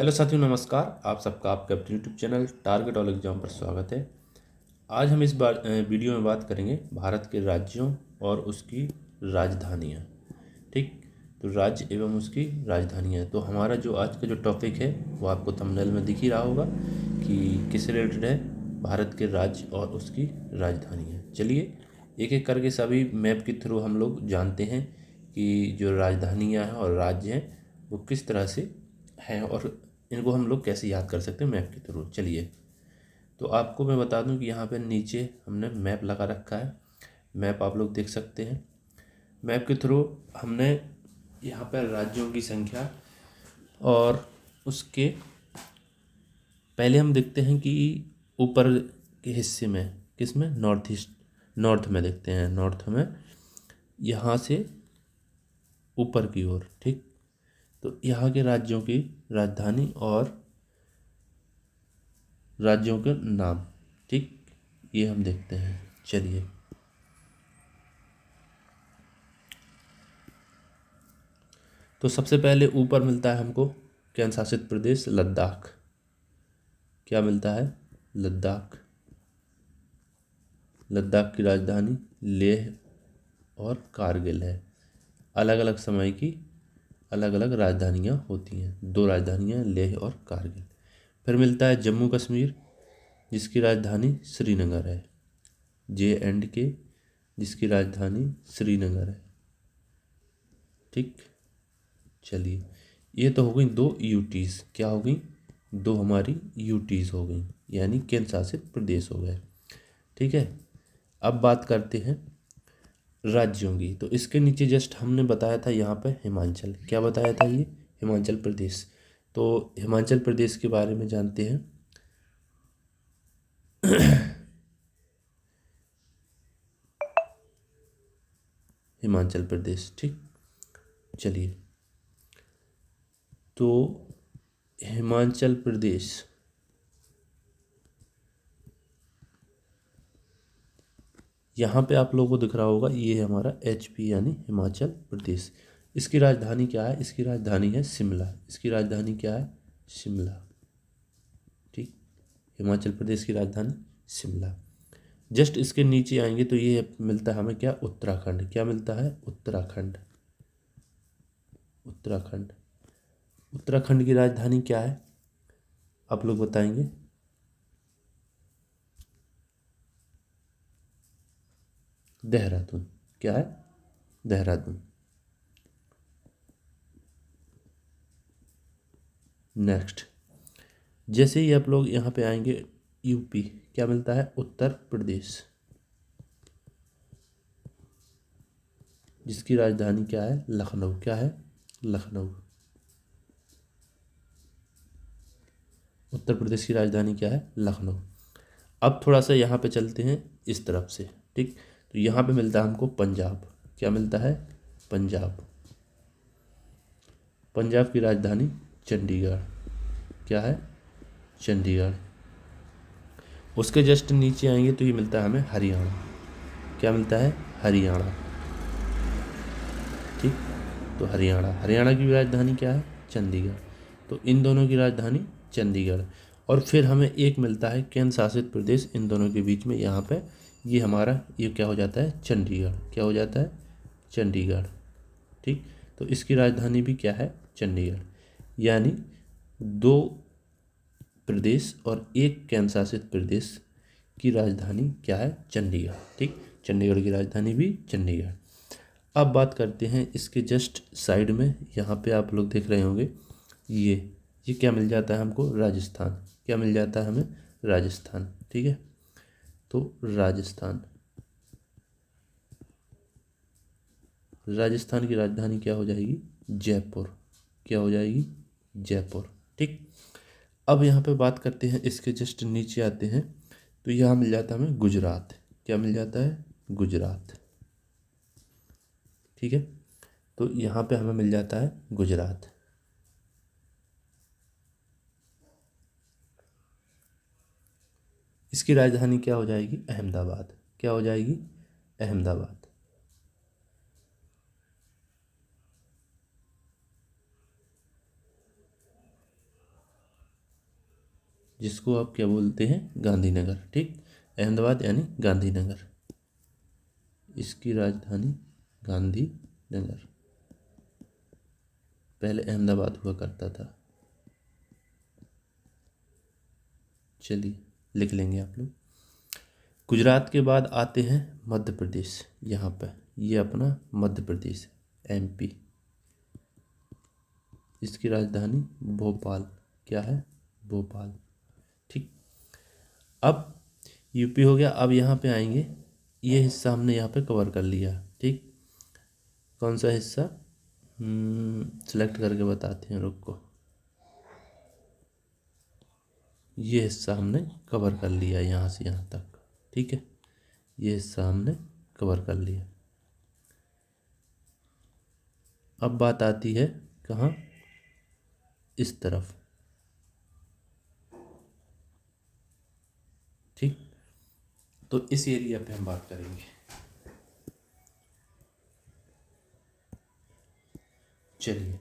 Hello साथियों, नमस्कार। आप सबका आपके अपने YouTube channel target all exam पर स्वागत है। आज हम इस बार वीडियो में बात करेंगे भारत के राज्यों और उसकी राजधानियाँ। ठीक, तो राज्य एवं उसकी राजधानियाँ। तो हमारा जो आज का जो टॉपिक है वो आपको थंबनेल में दिख ही रहा होगा कि किससे रिलेटेड है, भारत के राज्य और उसकी राजधानियाँ। चलिए एक एक करके सभी मैप के थ्रू हम लोग जानते हैं कि जो राजधानियाँ हैं और राज्य हैं वो किस तरह से हैं और इनको हम लोग कैसे याद कर सकते हैं मैप के थ्रू। चलिए, तो आपको मैं बता दूं कि यहाँ पे नीचे हमने मैप लगा रखा है। मैप आप लोग देख सकते हैं। मैप के थ्रू हमने यहाँ पर राज्यों की संख्या और उसके पहले हम देखते हैं कि ऊपर के हिस्से में किस में, नॉर्थ ईस्ट, नॉर्थ में देखते हैं। नॉर्थ में यहाँ से ऊपर की ओर, ठीक, तो यहाँ के राज्यों की राजधानी और राज्यों के नाम, ठीक, ये हम देखते हैं। चलिए, तो सबसे पहले ऊपर मिलता है हमको केंद्र शासित प्रदेश लद्दाख। क्या मिलता है? लद्दाख। लद्दाख की राजधानी लेह और कारगिल है। अलग अलग समय की अलग अलग राजधानियाँ होती हैं। दो राजधानियाँ, लेह और कारगिल। फिर मिलता है जम्मू कश्मीर, जिसकी राजधानी श्रीनगर है। JNK, जिसकी राजधानी श्रीनगर है। ठीक, चलिए, ये तो हो गई दो यूटीज़। क्या हो गई? दो हमारी यूटीज़ हो गई, यानी केंद्र शासित प्रदेश हो गए। ठीक है, अब बात करते हैं राज्यों की। तो इसके नीचे जस्ट हमने बताया था यहाँ पे हिमाचल। क्या बताया था? ये हिमाचल प्रदेश। तो हिमाचल प्रदेश के बारे में जानते हैं। हिमाचल प्रदेश, ठीक, चलिए, तो हिमाचल प्रदेश यहाँ पे आप लोगों को दिख रहा होगा, ये है हमारा HP यानी हिमाचल प्रदेश। इसकी राजधानी क्या है? इसकी राजधानी है शिमला। इसकी राजधानी क्या है? शिमला। ठीक, हिमाचल प्रदेश की राजधानी शिमला। जस्ट इसके नीचे आएंगे तो ये मिलता है हमें क्या? उत्तराखंड। क्या मिलता है? उत्तराखंड। उत्तराखंड। उत्तराखंड की राजधानी क्या है? आप लोग बताएंगे। देहरादून। क्या है? देहरादून। नेक्स्ट, जैसे ही आप लोग यहाँ पे आएंगे यूपी, क्या मिलता है? उत्तर प्रदेश, जिसकी राजधानी क्या है? लखनऊ। क्या है? लखनऊ। उत्तर प्रदेश की राजधानी क्या है? लखनऊ। अब थोड़ा सा यहाँ पे चलते हैं इस तरफ से। ठीक, तो यहाँ पे मिलता है हमको पंजाब। क्या मिलता है? पंजाब। पंजाब की राजधानी चंडीगढ़। क्या है? चंडीगढ़। उसके जस्ट नीचे आएंगे तो ये मिलता है हमें हरियाणा। क्या मिलता है? हरियाणा। ठीक, तो हरियाणा। हरियाणा की राजधानी क्या है? चंडीगढ़। तो इन दोनों की राजधानी चंडीगढ़। और फिर हमें एक मिलता है केंद्र शासित प्रदेश इन दोनों के बीच में, यहाँ पे ये हमारा ये क्या हो जाता है? चंडीगढ़। क्या हो जाता है? चंडीगढ़। ठीक, तो इसकी राजधानी भी क्या है? चंडीगढ़। यानी दो प्रदेश और एक केंद्र शासित प्रदेश की राजधानी क्या है? चंडीगढ़। ठीक, चंडीगढ़ की राजधानी भी चंडीगढ़। अब बात करते हैं इसके जस्ट साइड में, यहाँ पे आप लोग देख रहे होंगे ये क्या मिल जाता है हमको? राजस्थान। क्या मिल जाता है हमें? राजस्थान। ठीक है, तो राजस्थान। राजस्थान की राजधानी क्या हो जाएगी? जयपुर। क्या हो जाएगी? जयपुर। ठीक, अब यहाँ पे बात करते हैं, इसके जस्ट नीचे आते हैं तो यहाँ मिल जाता है हमें गुजरात। क्या मिल जाता है? गुजरात। ठीक है, तो यहाँ पे हमें मिल जाता है गुजरात। इसकी राजधानी क्या हो जाएगी? अहमदाबाद। क्या हो जाएगी? अहमदाबाद। जिसको आप क्या बोलते हैं, गांधीनगर। ठीक, अहमदाबाद यानी गांधीनगर, इसकी राजधानी गांधीनगर। पहले अहमदाबाद हुआ करता था। चलिए लिख लेंगे आप लोग। गुजरात के बाद आते हैं मध्य प्रदेश। यहाँ पे ये अपना मध्य प्रदेश है, एमपी। इसकी राजधानी भोपाल। क्या है, भोपाल। ठीक, अब यूपी हो गया। अब यहाँ पे आएंगे, ये हिस्सा हमने यहाँ पे कवर कर लिया। ठीक, कौन सा हिस्सा सिलेक्ट करके बताते हैं, रुको। ये हिस्सा हमने कवर कर लिया यहाँ से यहाँ तक। ठीक है, ये हिस्सा हमने कवर कर लिया। अब बात आती है कहाँ, इस तरफ। ठीक, तो इस एरिया पे हम बात करेंगे। चलिए,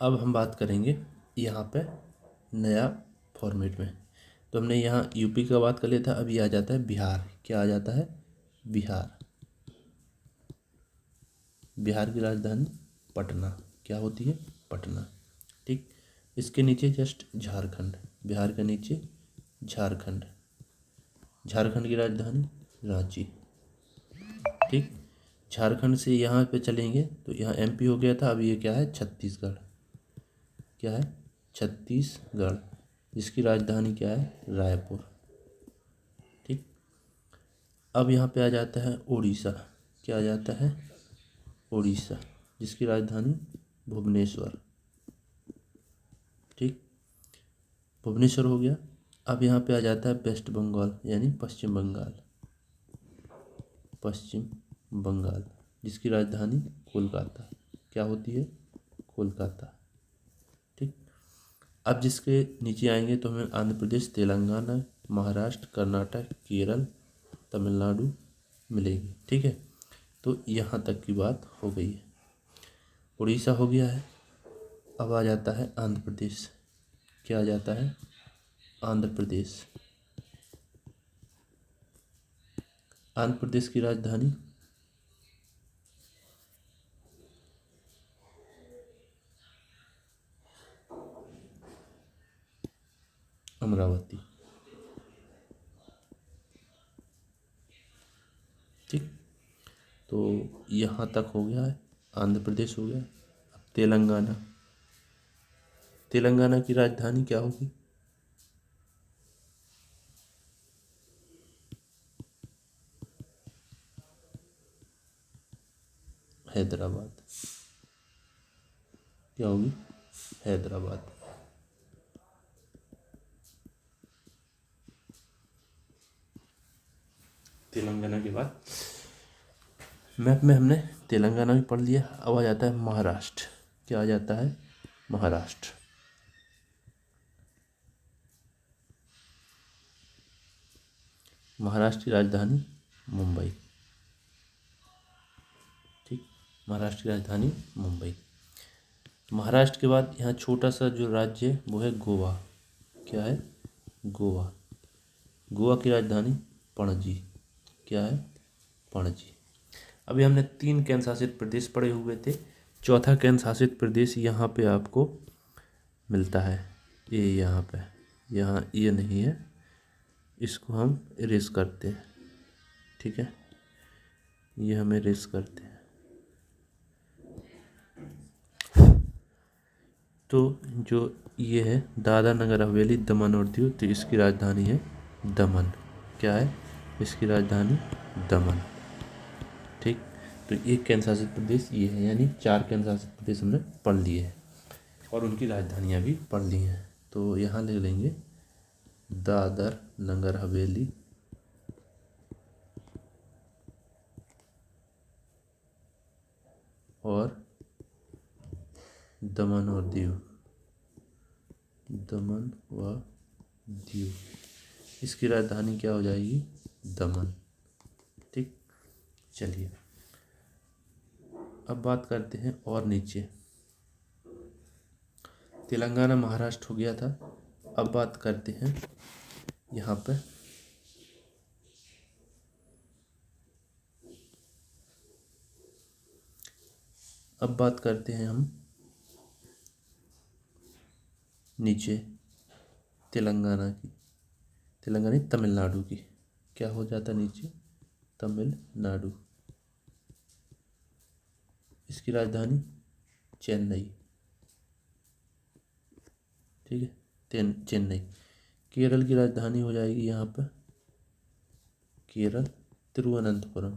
अब हम बात करेंगे यहाँ पे नया फॉर्मेट में। तो हमने यहाँ यूपी का बात कर लिया था, अभी आ जाता है बिहार। क्या आ जाता है, बिहार। बिहार की राजधानी पटना। क्या होती है, पटना। ठीक, इसके नीचे जस्ट झारखंड। बिहार के नीचे झारखंड। झारखंड की राजधानी रांची। ठीक, झारखंड से यहाँ पे चलेंगे तो यहाँ एमपी हो गया था, अब ये क्या है, छत्तीसगढ़। क्या है, छत्तीसगढ़, जिसकी राजधानी क्या है, रायपुर। ठीक, अब यहाँ पे आ जाता है उड़ीसा। क्या आ जाता है, उड़ीसा, जिसकी राजधानी भुवनेश्वर। ठीक, भुवनेश्वर हो गया। अब यहाँ पे आ जाता है वेस्ट बंगाल यानी पश्चिम बंगाल। पश्चिम बंगाल, जिसकी राजधानी कोलकाता। क्या होती है, कोलकाता। ठीक, अब जिसके नीचे आएंगे तो हमें आंध्र प्रदेश, तेलंगाना, महाराष्ट्र, कर्नाटक, केरल, तमिलनाडु मिलेगी। ठीक है, तो यहाँ तक की बात हो गई है। उड़ीसा हो गया है। अब आ जाता है आंध्र प्रदेश। क्या आ जाता है, आंध्र प्रदेश। आंध्र प्रदेश की राजधानी अमरावती। ठीक, तो यहाँ तक हो गया है, आंध्र प्रदेश हो गया। अब तेलंगाना। तेलंगाना की राजधानी क्या होगी, हैदराबाद। क्या होगी, हैदराबाद। तेलंगाना के बाद मैप में हमने तेलंगाना भी पढ़ लिया। अब आ जाता है महाराष्ट्र। क्या आ जाता है, महाराष्ट्र। महाराष्ट्र की राजधानी मुंबई। ठीक, महाराष्ट्र की राजधानी मुंबई। महाराष्ट्र के बाद यहाँ छोटा सा जो राज्य है वो है गोवा। क्या है, गोवा। गोवा की राजधानी पणजी। क्या है, पणजी। अभी हमने 3 केंद्र शासित प्रदेश पढ़े हुए थे। चौथा केंद्र शासित प्रदेश यहाँ पे आपको मिलता है, ये यहाँ पे। यहाँ ये नहीं है, इसको हम इरेज करते हैं। ठीक है, ये हम इरेज करते हैं। तो जो ये है दादरा नगर हवेली, दमन और दीव, तो इसकी राजधानी है दमन। क्या है, इसकी राजधानी दमन। ठीक, तो एक केंद्र शासित प्रदेश ये है, यानी 4 केंद्र शासित प्रदेश हमने पढ़ लिए हैं और उनकी राजधानियाँ भी पढ़ ली हैं। तो यहाँ ले लेंगे दादर नगर हवेली, और दमन और दीव। दमन व दीव, इसकी राजधानी क्या हो जाएगी, दमन। ठीक, चलिए अब बात करते हैं और नीचे, तेलंगाना महाराष्ट्र हो गया था। अब बात करते हैं यहाँ पे अब बात करते हैं हम नीचे तेलंगाना की, तेलंगाना तमिलनाडु की। क्या हो जाता नीचे? तमिलनाडु। इसकी राजधानी चेन्नई, ठीक है, चेन्नई। केरल की राजधानी हो जाएगी यहाँ पर केरल तिरुवनंतपुरम,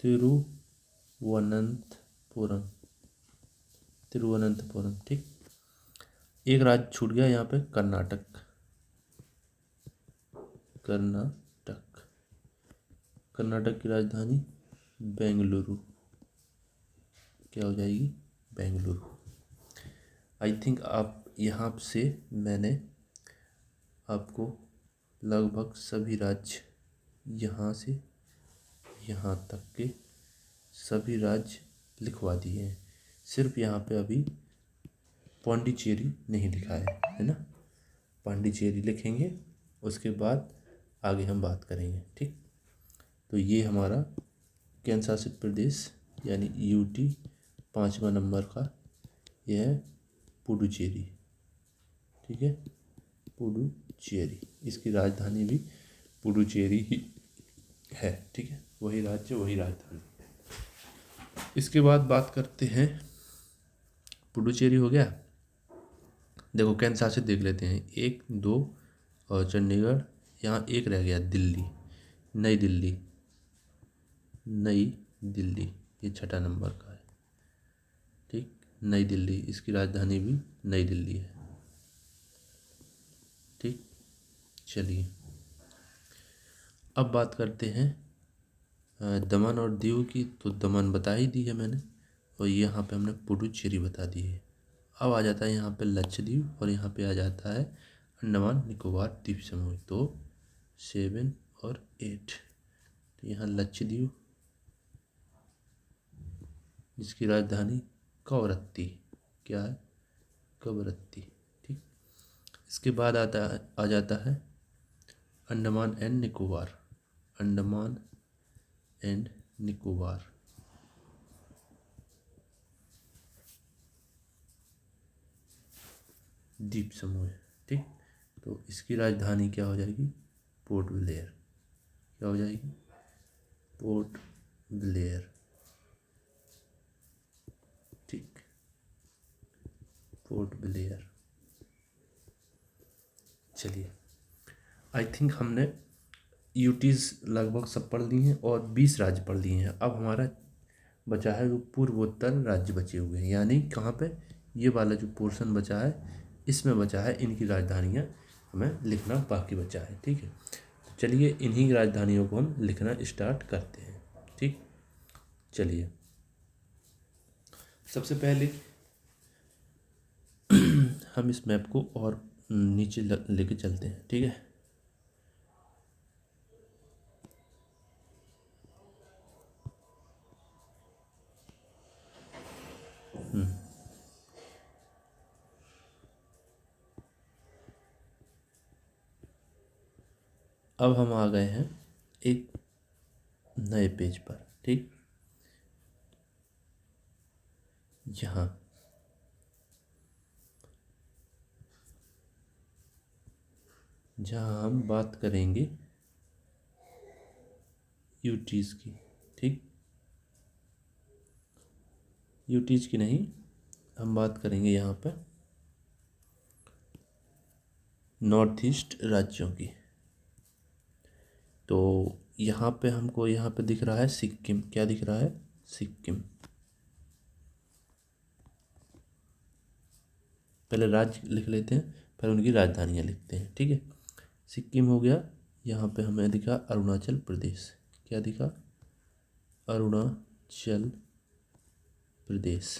तिरुवनंतपुरम, तिरुवनंतपुरम, ठीक। एक राज्य छूट गया यहाँ पे, कर्नाटक, कर्नाटक। कर्नाटक की राजधानी बेंगलुरु। क्या हो जाएगी? बेंगलुरु। आई थिंक आप यहाँ से मैंने आपको लगभग सभी राज्य, यहाँ से यहाँ तक के सभी राज्य लिखवा दिए हैं। सिर्फ यहाँ पे अभी पौंडीचेरी नहीं लिखा है ना। पौंडीचेरी लिखेंगे, उसके बाद आगे हम बात करेंगे, ठीक। तो ये हमारा केंद्र शासित प्रदेश यानी यूटी 5वां नंबर का यह है पुडुचेरी, ठीक है, पुडुचेरी। इसकी राजधानी भी पुडुचेरी ही है, ठीक है, वही राज्य वही राजधानी। इसके बाद बात करते हैं, पुडुचेरी हो गया। देखो केंद्र शासित देख लेते हैं, 1 2 और चंडीगढ़, यहाँ एक रह गया दिल्ली, नई दिल्ली, नई दिल्ली ये 6ठा नंबर का है, ठीक, नई दिल्ली। इसकी राजधानी भी नई दिल्ली है, ठीक। चलिए अब बात करते हैं दमन और दीव की। तो दमन बता ही दी है मैंने, और यहाँ पे हमने पुडुचेरी बता दी है। अब आ जाता है यहाँ पे लक्षद्वीप, और यहाँ पे आ जाता है अंडमान निकोबार द्वीप समूह। तो 7 और 8, तो यहाँ लक्षद्वीप जिसकी राजधानी कवरत्ती, क्या है? कवरत्ती, ठीक। इसके बाद आ जाता है अंडमान एंड निकोबार, अंडमान एंड निकोबार, द्वीप समूह, ठीक। तो इसकी राजधानी क्या हो जाएगी? Port Blair. क्या हो जाएगी? पोर्ट ब्लेयर, ठीक, पोर्ट ब्लेयर। चलिए आई थिंक हमने यूटीज़ लगभग सब पढ़ ली हैं और 20 राज्य पढ़ लिए हैं। अब हमारा बचा है जो पूर्वोत्तर राज्य बचे हुए हैं, यानी कहाँ पे? ये वाला जो पोर्शन बचा है इसमें बचा है, इनकी राजधानियाँ हमें लिखना बाकी बचा है, ठीक है। चलिए इन्हीं राजधानियों को हम लिखना स्टार्ट करते हैं, ठीक। चलिए सबसे पहले हम इस मैप को और नीचे लेके चलते हैं, ठीक है। अब हम आ गए हैं एक नए पेज पर, ठीक। यहाँ जहाँ हम बात करेंगे यूटीज़ की, ठीक। यूटीज़ की नहीं, हम बात करेंगे यहाँ पर नॉर्थ ईस्ट राज्यों की। तो यहाँ पे हमको यहाँ पे दिख रहा है सिक्किम। क्या दिख रहा है? सिक्किम। पहले राज्य लिख लेते हैं, फिर उनकी राजधानियाँ लिखते हैं, ठीक है। सिक्किम हो गया। यहाँ पे हमें दिखा अरुणाचल प्रदेश। क्या दिखा? अरुणाचल प्रदेश,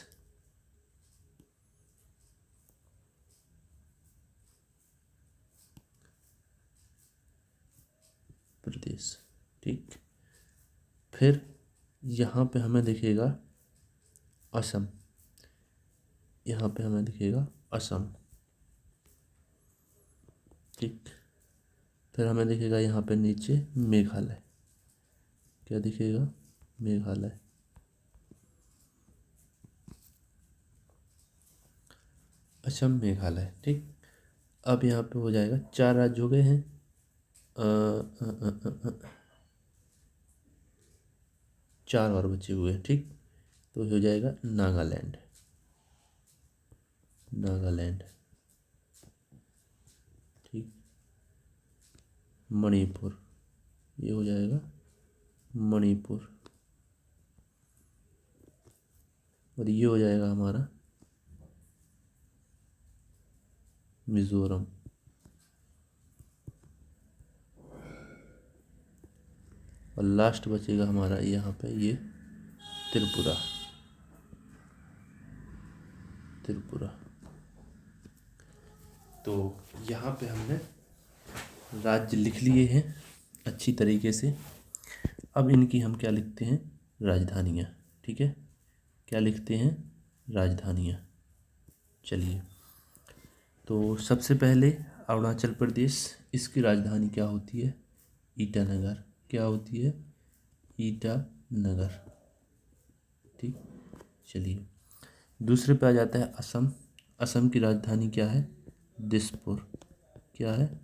प्रदेश, ठीक। फिर यहाँ पे हमें दिखेगा असम, यहाँ पे हमें दिखेगा असम। ठीक, फिर हमें दिखेगा यहाँ पे नीचे मेघालय। क्या दिखेगा? मेघालय। असम, मेघालय। ठीक, अब यहाँ पे हो जाएगा 4 राज्य हो गए हैं। अ, अ, अ, अ, अ, 4 और बचे हुए हैं। ठीक, तो हो जाएगा नागालैंड। नागालैंड। ठीक, मणिपुर, ये हो जाएगा मणिपुर। और ये हो जाएगा हमारा मिजोरम। और लास्ट बचेगा हमारा यहाँ पे ये त्रिपुरा। त्रिपुरा। तो यहाँ पे हमने राज्य लिख लिए हैं अच्छी तरीके से। अब इनकी हम क्या लिखते हैं? राजधानियाँ। ठीक है, क्या लिखते हैं? राजधानियाँ। चलिए, तो सबसे पहले अरुणाचल प्रदेश, इसकी राजधानी क्या होती है? ईटानगर। क्या होती है? ईटानगर। ठीक, चलिए, दूसरे पे आ जाता है असम। असम की राजधानी क्या है? दिसपुर। क्या है?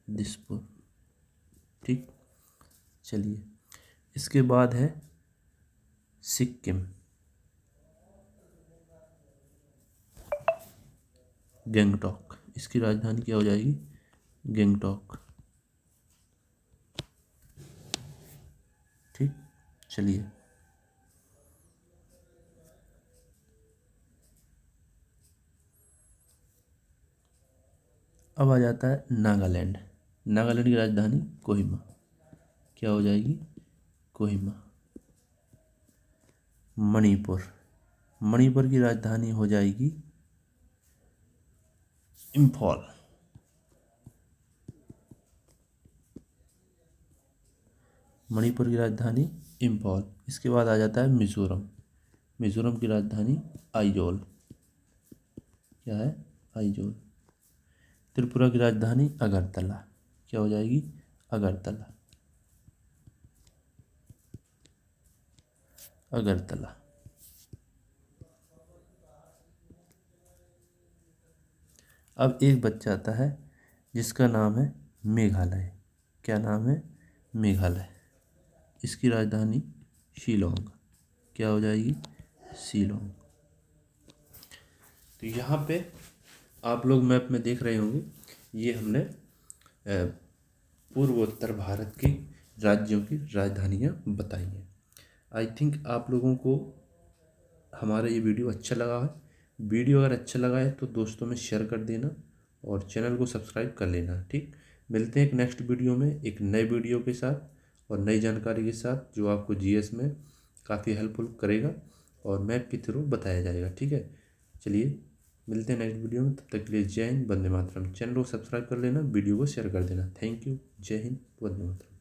दिसपुर। ठीक, चलिए, इसके बाद है सिक्किम। गंगटोक, इसकी राजधानी क्या हो जाएगी? गंगटोक। ठीक, चलिए, अब आ जाता है नागालैंड। नागालैंड की राजधानी कोहिमा। क्या हो जाएगी? कोहिमा। मणिपुर, मणिपुर की राजधानी हो जाएगी इम्फॉल। मणिपुर की राजधानी इम्फॉल। इसके बाद आ जाता है मिजोरम। मिजोरम की राजधानी आइजोल। क्या है? आइजोल। त्रिपुरा की राजधानी अगरतला। क्या हो जाएगी? अगरतला। अगरतला। अब एक बच जाता है जिसका नाम है मेघालय। क्या नाम है? मेघालय। इसकी राजधानी शिलोंग। क्या हो जाएगी? शिलोंग। तो यहाँ पे आप लोग मैप में देख रहे होंगे, ये हमने पूर्वोत्तर भारत के राज्यों की राजधानियाँ बताई हैं। आई थिंक आप लोगों को हमारा ये वीडियो अच्छा लगा है। वीडियो अगर अच्छा लगा है तो दोस्तों में शेयर कर देना और चैनल को सब्सक्राइब कर लेना। ठीक, मिलते हैं एक नेक्स्ट वीडियो में एक नए वीडियो के साथ और नई जानकारी के साथ, जो आपको जीएस में काफ़ी हेल्पफुल करेगा और मैप के थ्रू बताया जाएगा। ठीक है, चलिए, मिलते हैं नेक्स्ट वीडियो में। तब तक के लिए जय हिंद, वंदे मातरम। चैनल को सब्सक्राइब कर लेना, वीडियो को शेयर कर देना। Thank you. जय हिंद, वंदे मातरम।